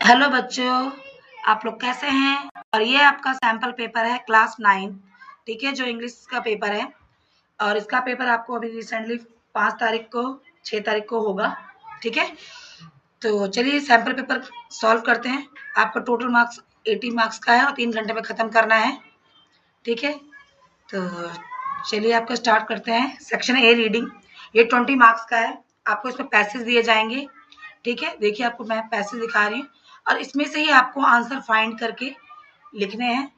Hello बच्चों, आप लोग कैसे हैं? और ये आपका सैम्पल पेपर है क्लास 9, ठीक है, जो इंग्लिश का पेपर है। और इसका पेपर आपको अभी रिसेंटली 5 तारीख को 6 तारीख को होगा, ठीक है। तो चलिए सैम्पल पेपर सॉल्व करते हैं। आपका टोटल मार्क्स 80 मार्क्स का है और 3 घंटे में ख़त्म करना है, ठीक है। तो चलिए आपको स्टार्ट करते हैं। सेक्शन ए रीडिंग, ये 20 मार्क्स का है। आपको इसमें पैसेज दिए जाएंगे, ठीक है। देखिए आपको मैं पैसेज दिखा रही हूँ और इसमें से ही आपको आंसर फाइंड करके लिखने हैं,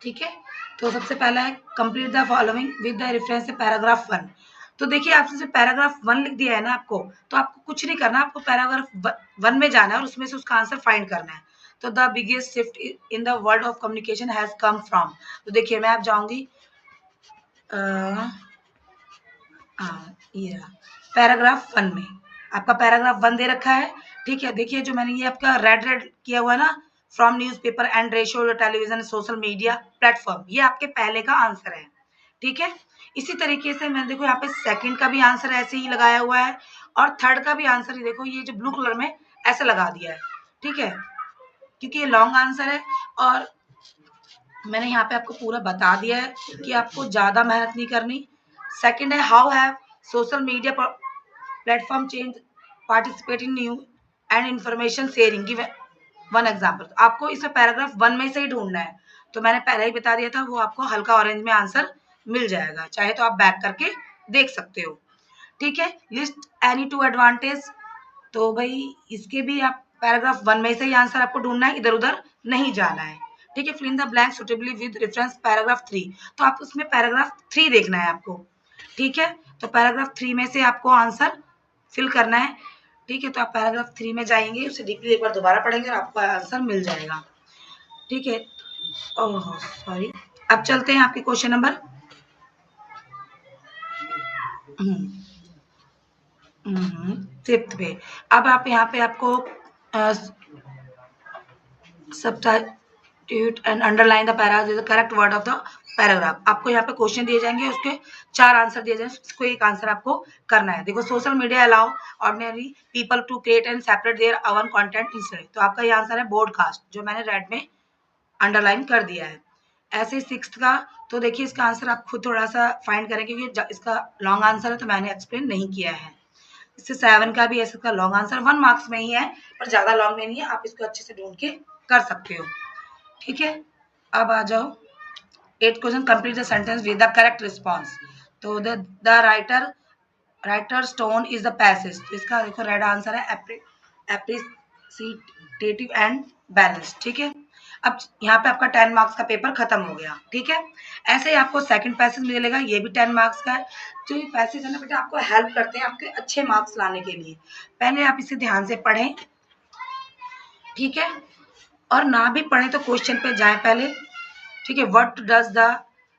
ठीक है। तो सबसे पहला है complete the following with the reference से पैराग्राफ 1। तो देखिए आपसे पैराग्राफ 1 लिख दिया है ना आपको, तो आपको कुछ नहीं करना, आपको पैराग्राफ 1 में जाना है और उसमें से उसका आंसर फाइंड करना है। तो the biggest shift in the world of communication has come from. तो देखिए मैं आप जाऊंगी ये पैराग्राफ 1 में। आपका पैराग्राफ 1 दे रखा है, ठीक है। देखिए जो मैंने ये आपका रेड रेड किया हुआ है ना, from newspaper and ratio television social media platform, ये आपके पहले का आंसर है, ठीक है। इसी तरीके से मैं देखो यहाँ पे सेकंड का भी आंसर ऐसे ही लगाया हुआ है और थर्ड का भी आंसर ही देखो ये जो ब्लू कलर में ऐसे लगा दिया है, ठीक है, क्योंकि ये लॉन्ग आंसर है। और मैंने यहाँ पे आपको पूरा बता दिया है कि आपको ज़्यादा मेहनत नहीं करनी। सेकंड है how have social media platform change participating new and information sharing. Give one example. आपको इसमें पैराग्राफ 1 में से ही ढूंढना है। तो मैंने पहले ही बता दिया था, वो आपको हल्का ऑरेंज में आंसर मिल जाएगा, चाहे तो आप बैक करके देख सकते हो, ठीक है। लिस्ट एनी टू एडवांटेज, तो भाई इसके भी आप पैराग्राफ 1 में से ही आंसर आपको ढूंढना है, इधर उधर नहीं जाना है, ठीक है। Fill in the blank suitably with reference paragraph 3। तो आप उसमें पैराग्राफ 3 देखना है आपको, ठीक है। तो पैराग्राफ 3 में से आपको आंसर फिल करना है, ठीक है। तो आप पैराग्राफ 3 में जाएंगे, उसे डीपली एक बार दोबारा पढ़ेंगे और आपको आंसर मिल जाएगा, ठीक है। Oh sorry. अब चलते हैं आपके क्वेश्चन नंबर फिफ्थ पे। अब आप यहाँ पे आपको substitute and underline the paragraph correct word of the paragraph. आपको यहाँ पे क्वेश्चन दिए जाएंगे, उसके 4 आंसर दिए जाएंगे, उसको एक आंसर आपको करना है। देखो social media allow ordinary people to create and separate their own content instant. तो आपका ये आंसर है ब्रॉडकास्ट, जो मैंने रेड में अंडरलाइन कर दिया है। ऐसे ही सिक्स्थ का, तो देखिए इसका आंसर आप खुद थोड़ा सा फाइंड करें, क्योंकि इसका लॉन्ग आंसर है तो मैंने एक्सप्लेन नहीं किया है। इससे 7 का भी ऐसे का लॉन्ग आंसर 1 मार्क्स में ही है, पर ज्यादा लॉन्ग में नहीं है, आप इसको अच्छे से ढूंढ के कर सकते हो, ठीक है। अब आ जाओ 8th question, complete the sentence with the correct response. तो the writer's tone is the passage. तो इसका देखो रेड आंसर है एप्रिसिएटिव एंड बैलेंस, ठीक है। अब यहाँ पे आपका 10 मार्क्स का पेपर खत्म हो गया, ठीक है। ऐसे ही आपको सेकंड पैसेज मिलेगा, ये भी 10 मार्क्स का है। जो ये पैसेज है ना बेटा, आपको हेल्प करते हैं आपके अच्छे मार्क्स लाने के लिए। पहले आप इसे ध्यान से पढ़ें, ठीक है, और ना भी पढ़ें तो क्वेश्चन पे जाएं पहले, ठीक है। What does the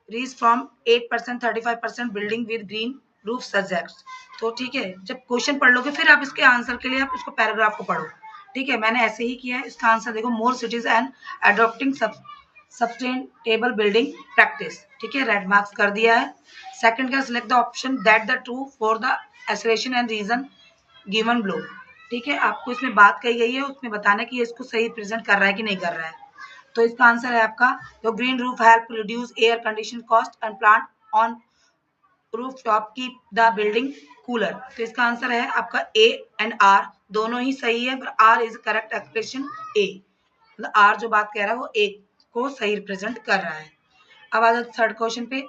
rise from 8% 35% building with green roof subjects. तो ठीक है, जब क्वेश्चन पढ़ लोगे फिर आप इसके आंसर के लिए आप इसको पैराग्राफ को पढ़ो, ठीक है। मैंने ऐसे ही किया है। इसका आंसर देखो, more cities and adopting sustainable building practice, ठीक है, रेड मार्क्स कर दिया है। सेकंड का select the option that the true for the assertion and reason given below, ठीक है। आपको इसमें बात कही गई है, उसमें बताना कि ये इसको सही प्रेजेंट कर रहा है कि नहीं कर रहा है। तो इसका आंसर है आपका the green roof help reduce air condition cost and plant on roof top keep the building cooler. तो इसका आंसर है आपका ए एंड आर, दोनों ही सही है, पर are is correct expression a, मतलब आर जो बात कह रहा है वो ए को सही रिप्रेजेंट कर रहा है। अब आ जाओ थर्ड क्वेश्चन पे,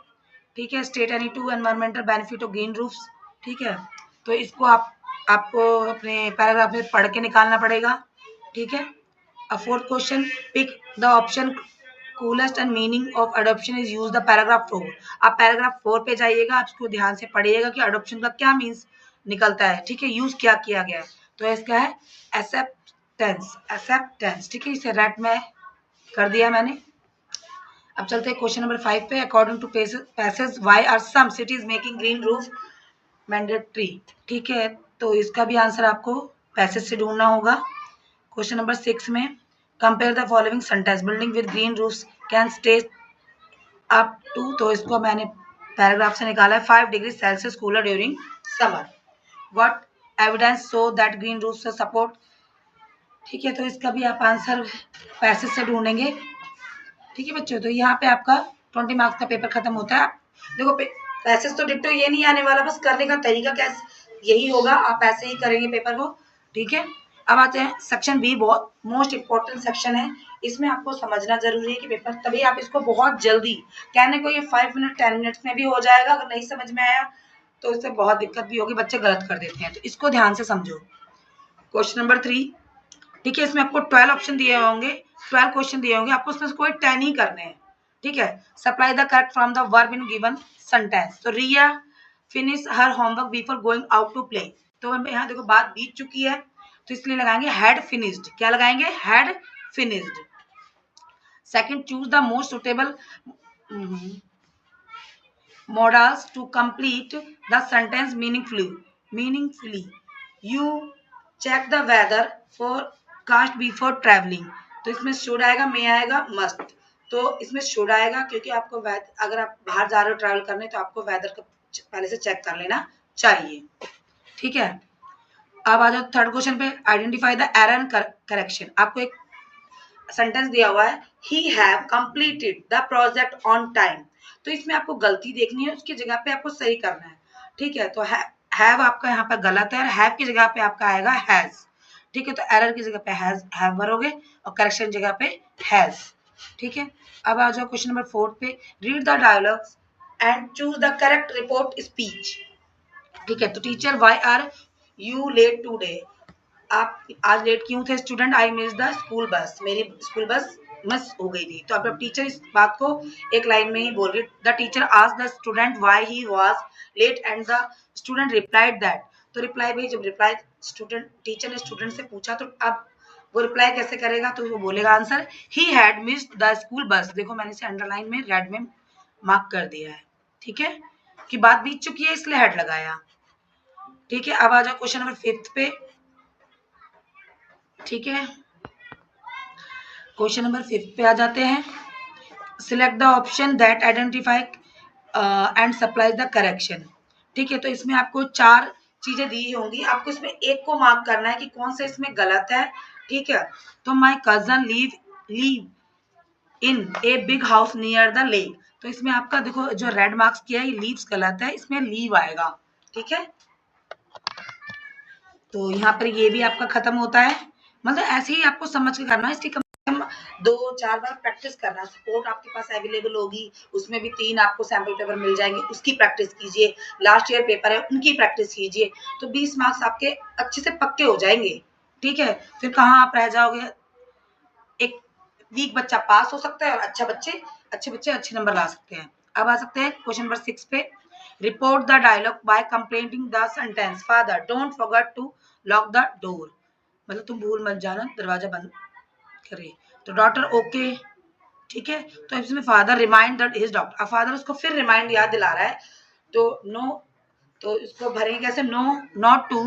ठीक है। State any two environmental benefit of green roofs, ठीक है। तो इसको आपको अपने पैराग्राफ में पढ़ के निकालना पड़ेगा, ठीक है। A fourth question, pick the option coolest and meaning of adoption is use the paragraph 4। आप पैराग्राफ 4 पे जाइएगा, आप इसको ध्यान से पढ़िएगा कि अडोप्शन का क्या मीन्स निकलता है, ठीक है, यूज क्या किया गया है। तो इसका है एक्सेप्टेंस, ठीक है, इसे रेड में कर दिया मैंने। अब चलते हैं क्वेश्चन नंबर 5 पे। According to passage why are some cities making green roof mandatory, ठीक है। तो इसका भी आंसर आपको पैसेज से ढूंढना होगा। क्वेश्चन नंबर 6 में compare the following sentence building with green roofs can stay up to. तो इसको मैंने पैराग्राफ से निकाला है 5 degree Celsius cooler during summer. What evidence show that green roofs support ठीक है, तो इसका भी आप आंसर पैसेज से ढूंढेंगे। ठीक है बच्चों, तो यहाँ पे आपका 20 मार्क्स का पेपर खत्म होता है। देखो पैसेज तो डिट्टो ये नहीं आने वाला, बस करने का तरीका कैसे यही होगा, आप ऐसे ही करेंगे पेपर को। ठीक है, अब आते हैं सेक्शन बी, बहुत मोस्ट इंपॉर्टेंट सेक्शन है। इसमें आपको समझना जरूरी है कि पेपर, तभी आप इसको बहुत जल्दी, कहने को ये 5 मिनट 10 मिनट्स में भी हो जाएगा, अगर नहीं समझ में आया तो इससे बहुत दिक्कत भी होगी, बच्चे गलत कर देते हैं, तो इसको ध्यान से समझो। क्वेश्चन नंबर 3, ठीक है, इसमें आपको 12 ऑप्शन दिए होंगे, 12 क्वेश्चन दिए होंगे, आपको उसमें से कोई 10 ही करने हैं। ठीक है, supply the correct from the verb in given sentence. तो Riya finish her homework before going out to play. तो यहाँ देखो बात बीत चुकी है, तो इसलिए लगाएंगे हैड फिनिश्ड। क्या लगाएंगे? Had finished. Second, choose the most suitable modals to complete the sentence meaningfully. You check the weather forecast before traveling. तो इसमें should आएगा, may आएगा, must। तो इसमें should आएगा क्योंकि आपको अगर आप बाहर जा रहे हो ट्रैवल करने तो आपको वेदर का पहले से चेक कर लेना चाहिए। ठीक है, अब आ जाओ थर्ड क्वेश्चन पे, identify the error and correction. आपको एक सेंटेंस दिया हुआ है, he have completed the project on time. तो इसमें आपको गलती देखनी है, उसकी जगह पे आपको सही करना है। ठीक है, तो हैव आपका यहाँ पर गलत है, हैव की जगह पे आपका आएगा हैज। ठीक है, तो एरर की जगह पे हैव भरोगे और करेक्शन जगह पे हैज। ठीक है, अब आ जाओ क्वेश्चन नंबर 4 पे, read the dialogues and choose the correct report speech. ठीक है, तो teacher why are you late today. आप आज लेट क्यों थे student? I miss the school bus, मेरी स्कूल बस मिस हो गई थी। तो अब टीचर इस बात को एक लाइन में ही बोल रही, the teacher asked the student why he was late and the student replied that. तो रिप्लाई भाई, जब रिप्लाई स्टूडेंट, टीचर ने स्टूडेंट से पूछा तो अब वो रिप्लाई कैसे करेगा? तो वो बोलेगा answer, he had missed the school बस। देखो मैंने इसे अंडरलाइन में रेड में मार्क कर दिया है। ठीक है, कि बात बीत चुकी है इसलिए हेड लगाया। ठीक है, अब आ जाओ क्वेश्चन नंबर 5 पे। ठीक है, क्वेश्चन नंबर 5 पे आ जाते हैं। Select the option that identify and supply the correction. ठीक है, तो इसमें आपको 4 चीजें दी होंगी, आपको इसमें एक को मार्क करना है कि कौन सा इसमें गलत है। ठीक है, तो my cousin leave in a big house near the lake. तो इसमें आपका देखो जो रेड मार्क्स किया है ये लीव्स गलत है, इसमें लीव आएगा। ठीक है, तो यहाँ पर ये भी आपका खत्म होता है। मतलब ऐसे ही आपको समझ के करना है, इसकी 2-4 बार प्रैक्टिस करना। सपोर्ट आपके पास अवेलेबल होगी, उसमें भी 3 आपको सैम्पल पेपर मिल जाएंगे, उसकी प्रैक्टिस कीजिए। लास्ट ईयर पेपर है उनकी प्रैक्टिस कीजिए, तो 20 मार्क्स आपके अच्छे से पक्के हो जाएंगे। ठीक है, फिर कहाँ आप रह जाओगे। एक वीक बच्चा पास हो सकता है और अच्छे बच्चे अच्छे नंबर ला सकते हैं। अब आ सकते हैं क्वेश्चन नंबर 6 पे, report the dialogue by completing the sentence, father don't forget to lock the door. मतलब तुम भूल मत जाना दरवाजा बंद करे। तो डॉटर ओके। ठीक है, तो इसमें father remind that his doctor, अब फादर उसको फिर रिमाइंड याद दिला रहा है, तो नो, तो इसको भरेंगे कैसे? No not to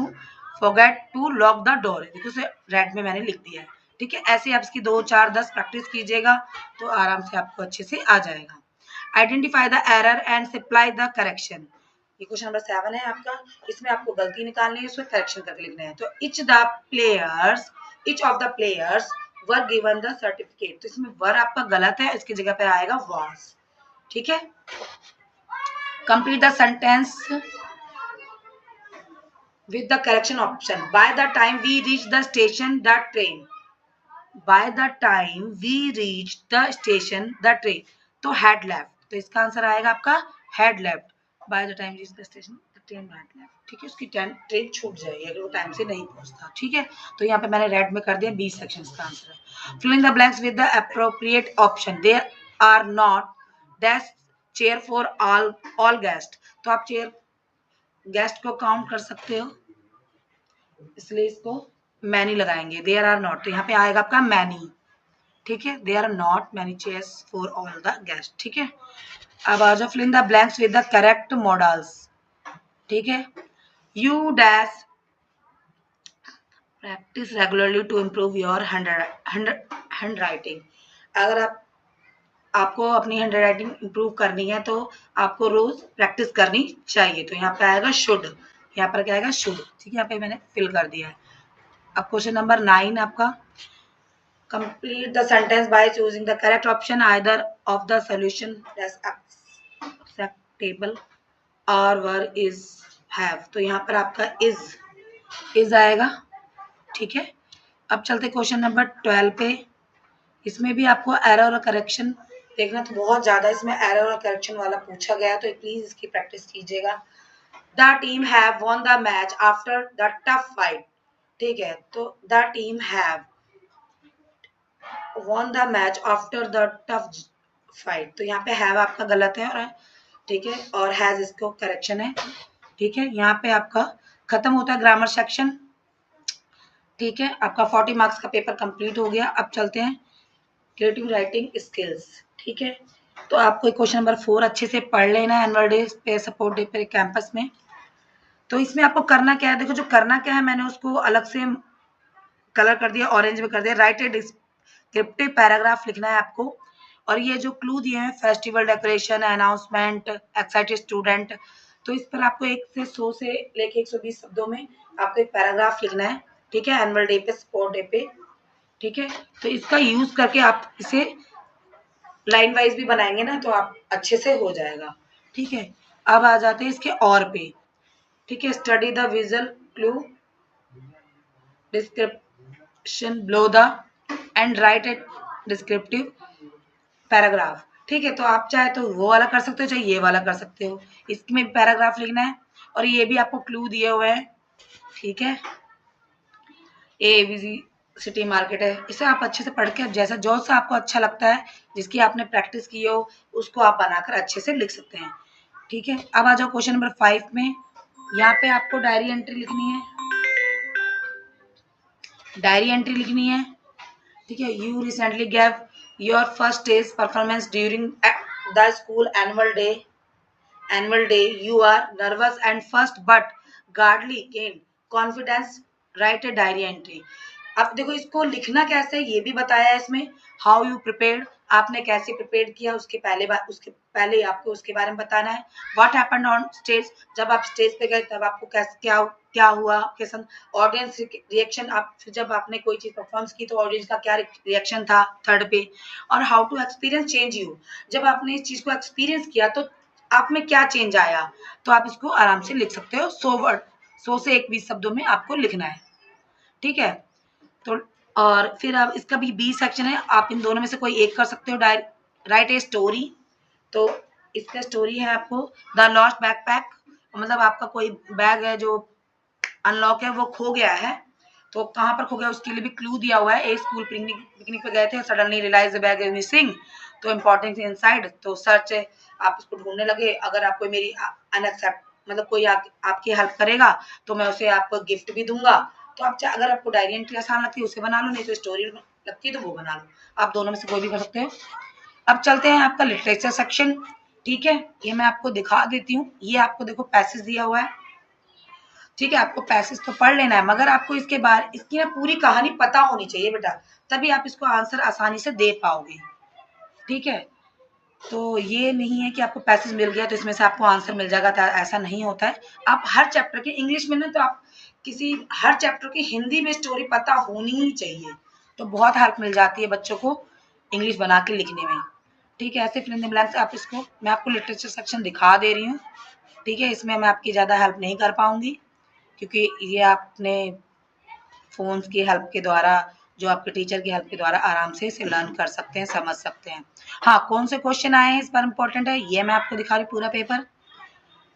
forget to lock the door. देखो उसे रेड में मैंने लिख दिया है। ठीक है, ऐसे आप इसकी 2 4 10 प्रैक्टिस कीजिएगा तो आराम से आपको अच्छे से आ जाएगा। Identify the error and supply the correction. ये क्वेश्चन नंबर 7 है आपका, इसमें आपको गलती निकालनी है, उसमें करेक्शन करके लिखना है। तो each of the players were given the certificate. तो इसमें वर आपका गलत है, इसकी जगह पे आएगा वाज। ठीक है, complete the sentence with the correction option. By the time we reach the station, the train. By the time we reach the station, the train. तो had left, तो इसका आंसर आएगा आपका had left. By the time reach the station, the train had left. ठीक है, उसकी train छूट जाएगी अगर वो टाइम से नहीं पहुंचता। ठीक है, तो यहाँ पे मैंने रेड में कर दिया, 20 सेक्शन का आंसर है। Filling the blanks with the appropriate option. There are not desk chair for all guests. तो आप चेयर गेस्ट को काउंट कर सकते हो, इसलिए इसको मैनी लगाएंगे। देयर आर नॉट, तो यहाँ पे आएगा आपका मैनी। ठीक है, there are not many chairs for all the guest. ठीक है, अब आ जाओ fill in the blanks with the correct models. ठीक है, you dash practice regularly to improve your handwriting. अगर आपको अपनी हैंड राइटिंग इम्प्रूव करनी है तो आपको रोज प्रैक्टिस करनी चाहिए। तो यहाँ पे आएगा शुड, यहाँ पर क्या आएगा? शुड। ठीक है, यहाँ पे मैंने फिल कर दिया है। अब क्वेश्चन नंबर 9 आपका, complete the sentence by choosing the correct option either of the solution acceptable और वर इज हैव। तो यहाँ पर आपका इज आएगा, ठीक है। अब चलते क्वेश्चन नंबर 12 पे। इसमें भी आपको एरर और करेक्शन देखना, तो बहुत ज़्यादा इसमें एरर और करेक्शन वाला पूछा गया, तो प्लीज़ इसकी प्रैक्टिस कीजिएगा। The team have won the match after the tough fight, ठीक है। तो the team have won the match after the tough fight, तो यहाँ पे हैव आपका गलत है, और ठीक है, और हैज इसको करेक्शन है, ठीक है। यहाँ पे आपका खत्म होता है ग्रामर सेक्शन, ठीक है। आपका 40 मार्क्स का पेपर कंप्लीट हो गया। अब चलते हैं क्रिएटिव राइटिंग स्किल्स, ठीक है। तो आपको क्वेश्चन नंबर 4 अच्छे से पढ़ लेना है, एनुअल डे पे, सपोर्ट डे पे, कैंपस में। तो इसमें आपको करना क्या है, देखो जो करना क्या है मैंने उसको अलग से कलर कर दिया, ऑरेंज में कर दिया। राइट ए डिस्क्रिप्टिव पैराग्राफ लिखना है आपको, और ये जो क्लू दिए हैं, festival decoration, announcement, excited student, तो इस पर आपको 1 से 100 से लेके 120 शब्दों में आपको एक पैराग्राफ लिखना है, ठीक है, एनुअल डे पे, सपोर्ट डे पे, ठीक है। तो इसका यूज करके आप इसे लाइन वाइज भी बनाएंगे ना, तो आप अच्छे से हो जाएगा, ठीक है। अब आ जाते हैं इसके और पे, ठीक है। Study the visual clue description below the and write a descriptive paragraph, ठीक है। तो आप चाहे तो वो वाला कर सकते हो, चाहे ये वाला कर सकते हो। इसमें पैराग्राफ लिखना है, और ये भी आपको क्लू दिए हुए हैं, ठीक है। ABC सिटी मार्केट है, इसे आप अच्छे से पढ़ के जैसा जो सा आपको अच्छा लगता है, जिसकी आपने प्रैक्टिस की हो, उसको आप बनाकर अच्छे से लिख सकते हैं, ठीक है। अब आ जाओ क्वेश्चन नंबर 5 में। यहाँ पे आपको डायरी एंट्री लिखनी है, डायरी एंट्री लिखनी है, ठीक है। You recently gave your first stage performance during the school annual day you are nervous and first but guardly gain confidence, write a diary entry। अब देखो इसको लिखना कैसे ये भी बताया है इसमें, हाउ यू प्रिपेयर्ड, आपने कैसे प्रिपेयर किया, उसके पहले आपको उसके बारे में बताना है। व्हाट हैपेंड ऑन स्टेज, जब आप स्टेज पे गए तब आपको कैसे क्या क्या हुआ आपके संग। ऑडियंस रिएक्शन, आप जब आपने कोई चीज परफॉर्म की तो ऑडियंस का क्या रिएक्शन था, थर्ड पे। और how to experience change you, जब आपने इस चीज को एक्सपीरियंस किया तो आप में क्या चेंज आया, तो आप इसको आराम से लिख सकते हो। 100 से 120 शब्दों में आपको लिखना है, ठीक है। तो और फिर आप इसका भी बी सेक्शन है, आप इन दोनों में से कोई एक कर सकते हो। राइट ए स्टोरी, तो इसका स्टोरी है आपको द लॉस्ट बैकपैक, मतलब आपका कोई बैग है जो अनलॉक है, वो खो गया है, तो कहाँ पर खो गया उसके लिए भी क्लू दिया हुआ है। एक स्कूल पिकनिक पे गए थे, suddenly realise bag is missing, तो इम्पोर्टेंट इनसाइड, तो सर्च है, आप इसको ढूंढने लगे। अगर आपको मेरी अनएक्सेप्ट मतलब कोई आपकी हेल्प करेगा तो मैं उसे आपको गिफ्ट भी दूंगा। तो आप अगर आपको डायरी एंट्री आसान लगती है उसे बना लो, नहीं तो स्टोरी लगती है तो वो बना लो, आप दोनों में से कोई भी कर सकते हो। अब चलते हैं आपका लिटरेचर सेक्शन, ठीक है। ये मैं आपको दिखा देती हूँ, ये आपको देखो पैसेज दिया हुआ है, ठीक है। आपको पैसेज तो पढ़ लेना है, मगर आपको इसकी ना पूरी कहानी पता होनी चाहिए बेटा, तभी आप इसको आंसर आसानी से दे पाओगे, ठीक है। तो ये नहीं है कि आपको पैसेज मिल गया तो इसमें से आपको आंसर मिल जाएगा, ऐसा नहीं होता है। आप हर चैप्टर के इंग्लिश में ना, तो आप हर चैप्टर की हिंदी में स्टोरी पता होनी ही चाहिए, तो बहुत हेल्प मिल जाती है बच्चों को इंग्लिश बना के लिखने में, ठीक है। ऐसे फिल इन द ब्लैंक्स आप इसको, मैं आपको लिटरेचर सेक्शन दिखा दे रही हूँ, ठीक है। इसमें मैं आपकी ज़्यादा हेल्प नहीं कर पाऊंगी, क्योंकि ये आपने फ़ोन्स की हेल्प के द्वारा, जो आपके टीचर की हेल्प के द्वारा आराम से इसे लर्न कर सकते हैं, समझ सकते हैं। हाँ, कौन से क्वेश्चन आए हैं इस पर इम्पोर्टेंट है, ये मैं आपको दिखा रही पूरा पेपर,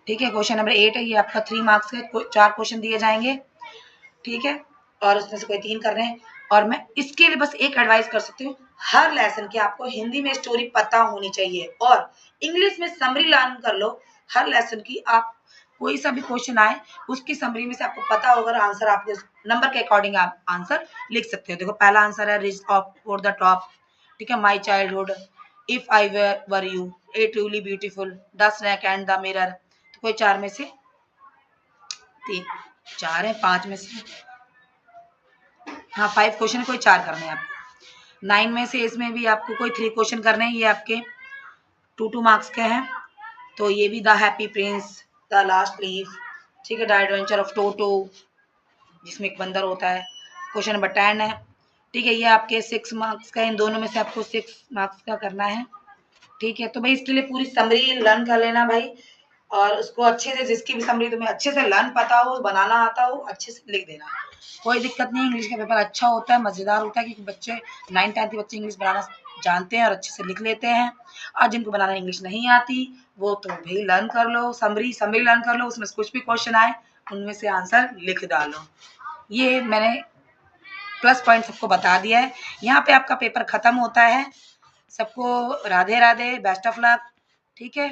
ठीक है। क्वेश्चन नंबर 8 है, ये आपका 3 मार्क्स के 4 क्वेश्चन दिए जाएंगे, ठीक है, और उसमें से कोई 3 कर रहे हैं। और मैं इसके लिए बस एक एडवाइस कर सकती हूँ, हर लेसन की आपको हिंदी में स्टोरी पता होनी चाहिए, और इंग्लिश में समरी लर्न कर लो हर लेसन की। आप कोई सा भी क्वेश्चन आए उसकी समरी में से आपको पता होगा, आंसर आपके नंबर के अकॉर्डिंग आप आंसर लिख सकते हो। देखो पहला आंसर है rich of for the top, ठीक है, my childhood, if I were you, A truly beautiful, the snake and the mirror. तो कोई 4 में से 3, 4 है, 5 में से, हाँ 5 क्वेश्चन, कोई 4 करने हैं आपको। 9 में से इसमें भी आपको कोई 3 क्वेश्चन करने हैं, ये आपके 2 मार्क्स के हैं। तो ये भी the happy Prince, the last leaf, ठीक है, द एडवेंचर ऑफ टोटो, जिसमें एक बंदर होता है, क्वेश्चन नंबर 10 है, ठीक है। ये आपके 6 मार्क्स का, इन दोनों में से आपको 6 मार्क्स का करना है, ठीक है। तो भाई इसके लिए पूरी समरी लर्न कर लेना भाई, और उसको अच्छे से, जिसकी भी समरी तुम्हें अच्छे से लर्न पता हो, बनाना आता हो, अच्छे से लिख देना। कोई दिक्कत नहीं, इंग्लिश का पेपर अच्छा होता है, मज़ेदार होता है, क्योंकि बच्चे 9th 10th के बच्चे इंग्लिश बनाना जानते हैं और अच्छे से लिख लेते हैं। और जिनको बनाना इंग्लिश नहीं आती वो तो भाई लर्न कर लो, समरी समरी लर्न कर लो, उसमें से कुछ भी क्वेश्चन आए उनमें से आंसर लिख डालो। ये मैंने प्लस पॉइंट सबको बता दिया है। यहाँ पे आपका पेपर खत्म होता है। सबको Radhe Radhe, best of luck, ठीक है।